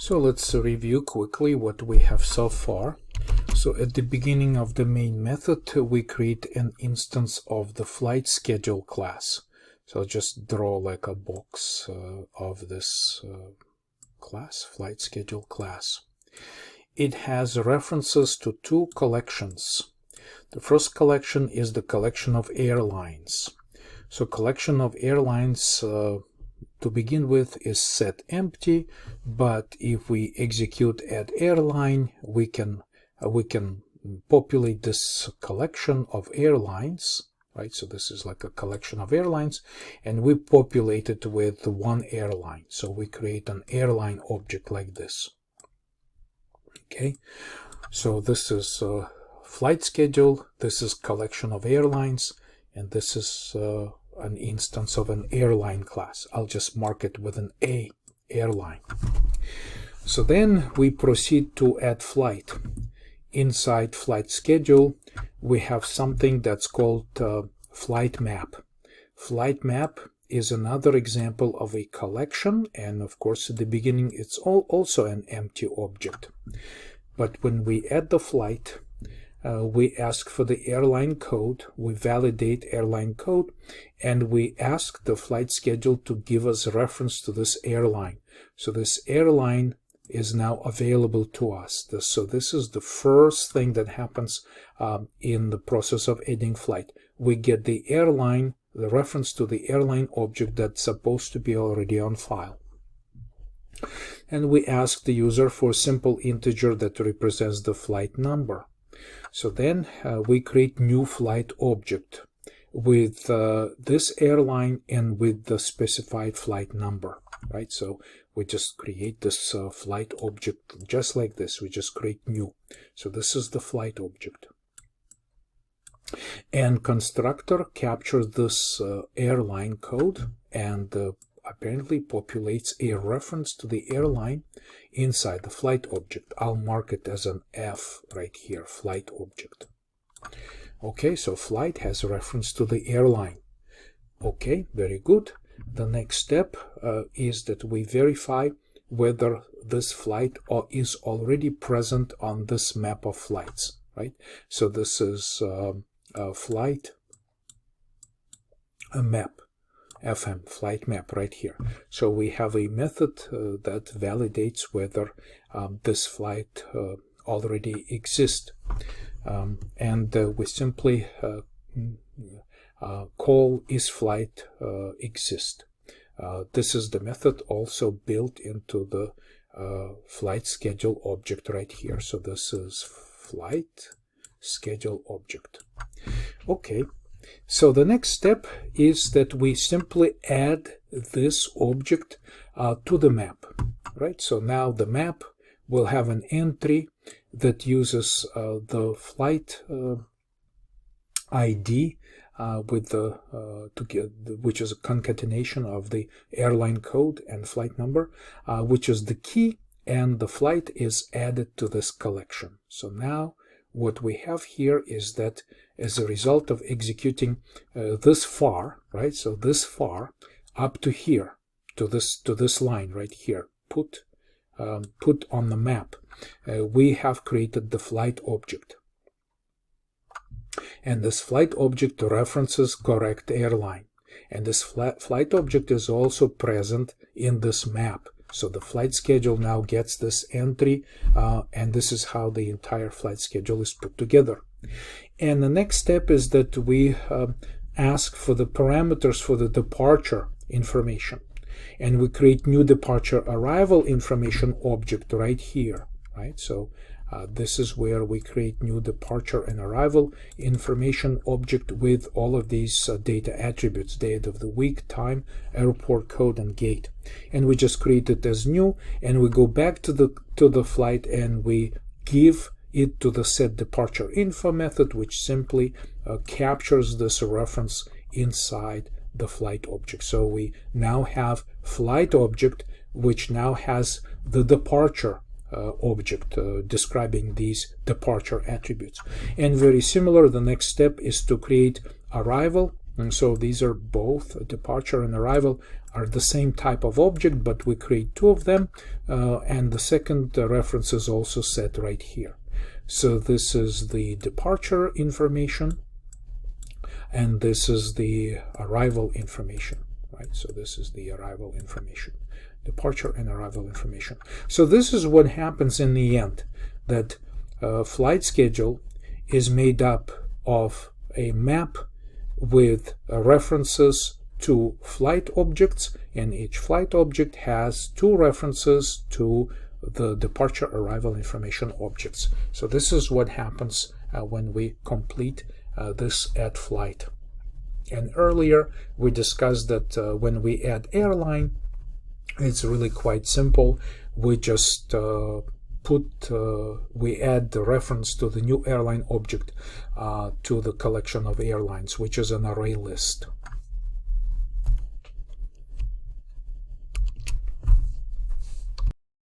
So let's review quickly what we have so far. So at the beginning of the main method, we create an instance of the flight schedule class. So I'll just draw like a box of this class, flight schedule class. It has references to two collections. The first collection is the collection of airlines. So collection of airlines to begin with is set empty, but if we execute add airline, we can populate this collection of airlines, right? So this is like a collection of airlines, and we populate it with one airline. So we create an airline object like this. Okay, so this is flight schedule, this is collection of airlines, and this is an instance of an airline class. I'll just mark it with an A, airline. So then we proceed to add flight. Inside flight schedule, we have something that's called flight map. Flight map is another example of a collection, and of course at the beginning it's also an empty object. But when we add the flight, we ask for the airline code, we validate airline code, and we ask the flight schedule to give us reference to this airline. So this airline is now available to us. So this is the first thing that happens in the process of adding flight. We get the airline, the reference to the airline object that's supposed to be already on file. And we ask the user for a simple integer that represents the flight number. So then we create new flight object with this airline and with the specified flight number, right? So we just create this flight object just like this. We just create new. So this is the flight object. And constructor captures this airline code and apparently populates a reference to the airline inside the flight object. I'll mark it as an F right here, flight object. Okay, so flight has a reference to the airline. Okay, very good. The next step is that we verify whether this flight is already present on this map of flights, right? So this is a flight, a map. FM, flight map right here. So we have a method that validates whether this flight already exists. And we simply call isFlight exist. This is the method also built into the flight schedule object right here. So this is flight schedule object. Okay. So the next step is that we simply add this object to the map, right? So now the map will have an entry that uses the flight ID with which is a concatenation of the airline code and flight number, which is the key, and the flight is added to this collection. So now what we have here is that as a result of executing this far, right? So this far up to here, to this line right here, put on the map, we have created the flight object. And this flight object references correct airline. And this flight object is also present in this map. So the flight schedule now gets this entry, and this is how the entire flight schedule is put together. And the next step is that we ask for the parameters for the departure information. And we create new departure arrival information object right here, right? So this is where we create new departure and arrival information object with all of these data attributes: date of the week, time, airport code, and gate. And we just create it as new, and we go back to the flight and we give it to the set departure info method, which simply captures this reference inside the flight object. So we now have flight object, which now has the departure object describing these departure attributes. And very similar, the next step is to create arrival And so these are both, departure and arrival are the same type of object, but we create two of them, and the second reference is also set right here. So this is the departure information, and this is the arrival information, right? So this is the arrival information, departure and arrival information. So this is what happens in the end, that flight schedule is made up of a map with references to flight objects, and each flight object has two references to the departure arrival information objects. So this is what happens when we complete this add flight. And earlier we discussed that when we add airline, it's really quite simple. We just we add the reference to the new airline object to the collection of airlines, which is an array list.